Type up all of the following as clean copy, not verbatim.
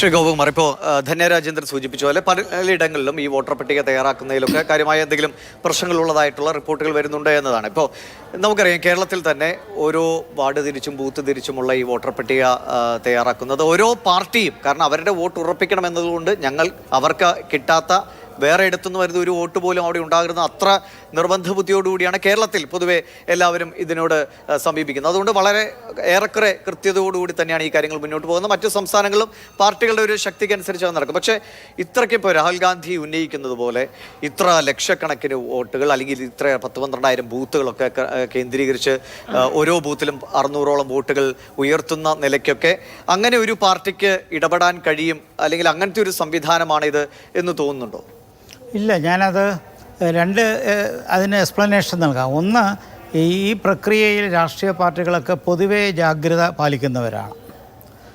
ശ്രീ ഗോപകുമാർ, ഇപ്പോൾ ധന്യരാജേന്ദ്രൻ സൂചിപ്പിച്ച പോലെ പലയിടങ്ങളിലും ഈ വോട്ടർ പട്ടിക തയ്യാറാക്കുന്നതിലൊക്കെ കാര്യമായ എന്തെങ്കിലും പ്രശ്നങ്ങളുള്ളതായിട്ടുള്ള റിപ്പോർട്ടുകൾ വരുന്നുണ്ട് എന്നതാണ്. ഇപ്പോൾ നമുക്കറിയാം, കേരളത്തിൽ തന്നെ ഓരോ വാർഡ് തിരിച്ചും ബൂത്ത് തിരിച്ചുമുള്ള ഈ വോട്ടർ പട്ടിക തയ്യാറാക്കുന്നത് ഓരോ പാർട്ടിയും, കാരണം അവരുടെ വോട്ട് ഉറപ്പിക്കണമെന്നതുകൊണ്ട് ഞങ്ങൾ അവർക്ക് കിട്ടാത്ത വേറെ ഇടത്തുനിന്ന് വരുന്ന ഒരു വോട്ട് പോലും അവിടെ ഉണ്ടാകുന്ന അത്ര നിർബന്ധ ബുദ്ധിയോടുകൂടിയാണ് കേരളത്തിൽ പൊതുവെ എല്ലാവരും ഇതിനോട് സമീപിക്കുന്നത്. അതുകൊണ്ട് വളരെ ഏറെക്കുറെ കൃത്യതയോടുകൂടി തന്നെയാണ് ഈ കാര്യങ്ങൾ മുന്നോട്ട് പോകുന്നത്. മറ്റു സംസ്ഥാനങ്ങളും പാർട്ടികളുടെ ഒരു ശക്തിക്കനുസരിച്ച് അത് നടക്കും. പക്ഷേ ഇത്രയ്ക്ക് ഇപ്പോൾ രാഹുൽ ഗാന്ധി ഉന്നയിക്കുന്നത് പോലെ ഇത്ര ലക്ഷക്കണക്കിന് വോട്ടുകൾ അല്ലെങ്കിൽ ഇത്ര 10-12,000 ബൂത്തുകളൊക്കെ കേന്ദ്രീകരിച്ച് ഓരോ ബൂത്തിലും 600ഓളം വോട്ടുകൾ ഉയർത്തുന്ന നിലയ്ക്കൊക്കെ അങ്ങനെ ഒരു പാർട്ടിക്ക് ഇടപെടാൻ കഴിയും, അല്ലെങ്കിൽ അങ്ങനത്തെ ഒരു സംവിധാനമാണിത് എന്ന് തോന്നുന്നുണ്ടോ? ഇല്ല, ഞാനത് അതിന് എക്സ്പ്ലനേഷൻ നൽകാം. ഒന്ന്, ഈ പ്രക്രിയയിൽ രാഷ്ട്രീയ പാർട്ടികളൊക്കെ പൊതുവേ ജാഗ്രത പാലിക്കുന്നവരാണ്.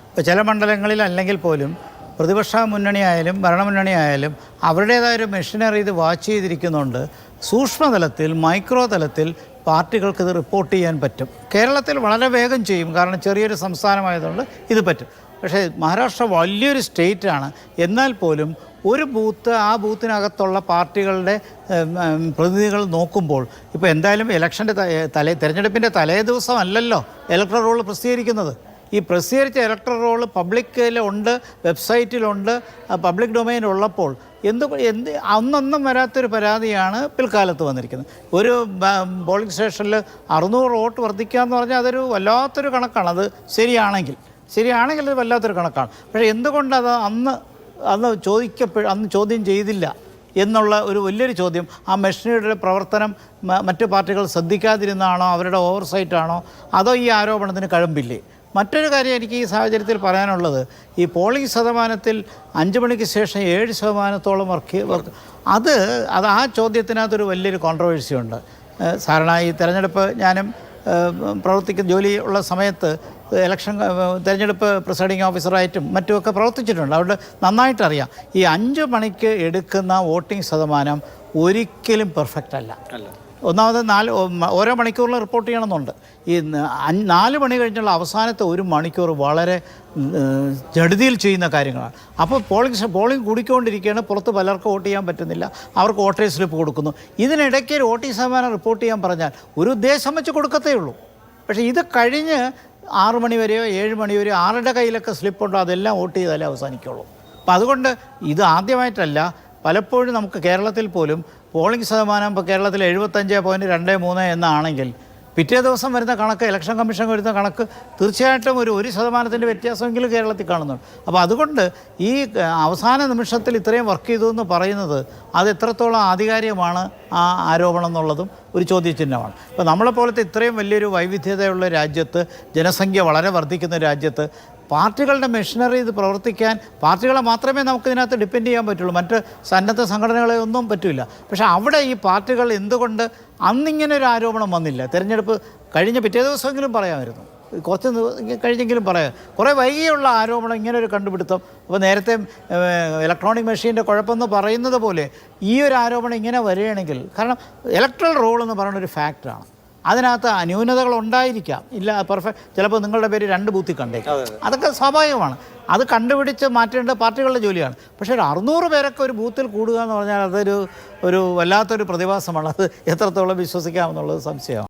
ഇപ്പോൾ ചില മണ്ഡലങ്ങളിൽ അല്ലെങ്കിൽ പോലും പ്രതിപക്ഷ മുന്നണിയായാലും ഭരണമുന്നണിയായാലും അവരുടേതായൊരു മെഷീനറി ഇത് വാച്ച് ചെയ്തിരിക്കുന്നുണ്ട്. സൂക്ഷ്മതലത്തിൽ, മൈക്രോ തലത്തിൽ പാർട്ടികൾക്ക് ഇത് റിപ്പോർട്ട് ചെയ്യാൻ പറ്റും. കേരളത്തിൽ വളരെ വേഗം ചെയ്യും, കാരണം ചെറിയൊരു സംസ്ഥാനമായതുകൊണ്ട് ഇത് പറ്റും. പക്ഷേ മഹാരാഷ്ട്ര വലിയൊരു സ്റ്റേറ്റാണ്. എന്നാൽ പോലും ഒരു ബൂത്ത്, ആ ബൂത്തിനകത്തുള്ള പാർട്ടികളുടെ പ്രതിനിധികൾ നോക്കുമ്പോൾ, ഇപ്പോൾ എന്തായാലും ഇലക്ഷൻ്റെ തിരഞ്ഞെടുപ്പിൻ്റെ തലേ ദിവസമല്ലല്ലോ ഇലക്ടറൽ റോൾ പ്രസിദ്ധീകരിക്കുന്നത്. ഈ പ്രസിദ്ധീകരിച്ച ഇലക്ടറൽ റോൾ പബ്ലിക്കിലുണ്ട്, വെബ്സൈറ്റിലുണ്ട്, പബ്ലിക് ഡൊമൈൻ ഉള്ളപ്പോൾ അന്നൊന്നും വരാത്തൊരു പരാതിയാണ് പിൽക്കാലത്ത് വന്നിരിക്കുന്നത്. ഒരു പോളിംഗ് സ്റ്റേഷനിൽ 600 വോട്ട് വർദ്ധിക്കുക എന്ന് പറഞ്ഞാൽ അതൊരു വല്ലാത്തൊരു കണക്കാണ്. അത് ശരിയാണെങ്കിൽ അത് വല്ലാത്തൊരു കണക്കാണ്. പക്ഷേ എന്തുകൊണ്ടത് അന്ന് ചോദ്യം ചെയ്തില്ല എന്നുള്ള ഒരു വലിയൊരു ചോദ്യം. ആ മെഷീനറിയുടെ പ്രവർത്തനം മറ്റു പാർട്ടികൾ ശ്രദ്ധിക്കാതിരുന്നാണോ, അവരുടെ ഓവർസൈറ്റാണോ, അതോ ഈ ആരോപണത്തിന് കഴമ്പില്ലേ? മറ്റൊരു കാര്യം എനിക്ക് ഈ സാഹചര്യത്തിൽ പറയാനുള്ളത്, ഈ പോളിംഗ് ശതമാനത്തിൽ 5 മണിക്ക് ശേഷം 7% അത് ആ ചോദ്യത്തിനകത്തൊരു വലിയൊരു കോൺട്രവേഴ്സി ഉണ്ട്. സാധാരണ ഈ തിരഞ്ഞെടുപ്പ് ഞാനും പ്രവർത്തിക്കുന്ന ജോലി ഉള്ള സമയത്ത് തിരഞ്ഞെടുപ്പ് പ്രിസൈഡിങ് ഓഫീസറായിട്ടും മറ്റുമൊക്കെ പ്രവർത്തിച്ചിട്ടുണ്ട്. അതുകൊണ്ട് നന്നായിട്ടറിയാം ഈ 5 മണിക്ക് എടുക്കുന്ന വോട്ടിംഗ് ശതമാനം ഒരിക്കലും പെർഫെക്റ്റ് അല്ല. ഒന്നാമത് ഓരോ മണിക്കൂറിൽ റിപ്പോർട്ട് ചെയ്യണമെന്നുണ്ട്. ഈ 4 മണി കഴിഞ്ഞുള്ള അവസാനത്തെ 1 മണിക്കൂർ വളരെ ജഡിതിയിൽ ചെയ്യുന്ന കാര്യങ്ങളാണ്. അപ്പോൾ പോളിംഗ് കൂടിക്കൊണ്ടിരിക്കുകയാണ്, പുറത്ത് പലർക്കും വോട്ട് ചെയ്യാൻ പറ്റുന്നില്ല, അവർക്ക് വോട്ടേഴ്സ് സ്ലിപ്പ് കൊടുക്കുന്നു. ഇതിനിടയ്ക്ക് ഒരു വോട്ടിംഗ് ശതമാനം റിപ്പോർട്ട് ചെയ്യാൻ പറഞ്ഞാൽ ഒരു ഉദ്ദേശം വെച്ച് കൊടുക്കത്തേ ഉള്ളൂ. പക്ഷേ ഇത് കഴിഞ്ഞ് 6 മണി വരെയോ 7 മണി വരെയോ ആരുടെ കയ്യിലൊക്കെ സ്ലിപ്പുണ്ടോ അതെല്ലാം വോട്ട് ചെയ്താലേ അവസാനിക്കുള്ളൂ. അപ്പം അതുകൊണ്ട് ഇത് ആദ്യമായിട്ടല്ല, പലപ്പോഴും നമുക്ക് കേരളത്തിൽ പോലും പോളിംഗ് ശതമാനം ഇപ്പോൾ കേരളത്തിൽ 75.23 എന്നാണെങ്കിൽ പിറ്റേ ദിവസം വരുന്ന കണക്ക്, ഇലക്ഷൻ കമ്മീഷൻ വരുന്ന കണക്ക് തീർച്ചയായിട്ടും ഒരു 1% വ്യത്യാസമെങ്കിലും കേരളത്തിൽ കാണുന്നുണ്ട്. അപ്പോൾ അതുകൊണ്ട് ഈ അവസാന നിമിഷത്തിൽ ഇത്രയും വർക്ക് ചെയ്തു എന്ന് പറയുന്നത് അത് എത്രത്തോളം ആധികാരികമാണ് ആ ആരോപണം എന്നുള്ളതും ഒരു ചോദ്യചിഹ്നമാണ്. ഇപ്പോൾ നമ്മളെപ്പോലത്തെ ഇത്രയും വലിയൊരു വൈവിധ്യതയുള്ള രാജ്യത്ത്, ജനസംഖ്യ വളരെ വർദ്ധിക്കുന്ന രാജ്യത്ത് പാർട്ടികളുടെ മെഷീനറി ഇത് പ്രവർത്തിക്കാൻ പാർട്ടികളെ മാത്രമേ നമുക്ക് ഇതിനകത്ത് ഡിപ്പെൻഡ് ചെയ്യാൻ പറ്റുള്ളൂ. മറ്റ് സന്നദ്ധ സംഘടനകളെ ഒന്നും പറ്റില്ല. പക്ഷേ അവിടെ ഈ പാർട്ടികൾ എന്തുകൊണ്ട് അന്നിങ്ങനെ ഒരു ആരോപണം വന്നില്ല? തിരഞ്ഞെടുപ്പ് കഴിഞ്ഞ പിറ്റേ ദിവസമെങ്കിലും പറയാമായിരുന്നു, കുറച്ച് കഴിഞ്ഞെങ്കിലും പറയാം. കുറേ വൈകിയുള്ള ആരോപണം, ഇങ്ങനൊരു കണ്ടുപിടുത്തം. അപ്പോൾ നേരത്തെ ഇലക്ട്രോണിക് മെഷീൻ്റെ കുഴപ്പമെന്ന് പറയുന്നത് പോലെ ഈ ഒരു ആരോപണം ഇങ്ങനെ വരികയാണെങ്കിൽ, കാരണം ഇലക്ട്രൽ റോൾ എന്ന് പറയുന്നൊരു ഫാക്ടറാണ്, അതിനകത്ത് ന്യൂനതകൾ ഉണ്ടായിരിക്കാം, ഇല്ല പെർഫെക്റ്റ്, ചിലപ്പോൾ നിങ്ങളുടെ പേര് 2 ബൂത്തിൽ കണ്ടേക്കാം, അതൊക്കെ സ്വാഭാവികമാണ്. അത് കണ്ടുപിടിച്ച് മാറ്റേണ്ട പാർട്ടികളുടെ ജോലിയാണ്. പക്ഷേ ഒരു 600 പേരൊക്കെ ഒരു ബൂത്തിൽ കൂടുക എന്ന് പറഞ്ഞാൽ അതൊരു വല്ലാത്തൊരു പ്രതിഭാസമാണ്. അത് എത്രത്തോളം വിശ്വസിക്കാമെന്നുള്ളത് സംശയമാണ്.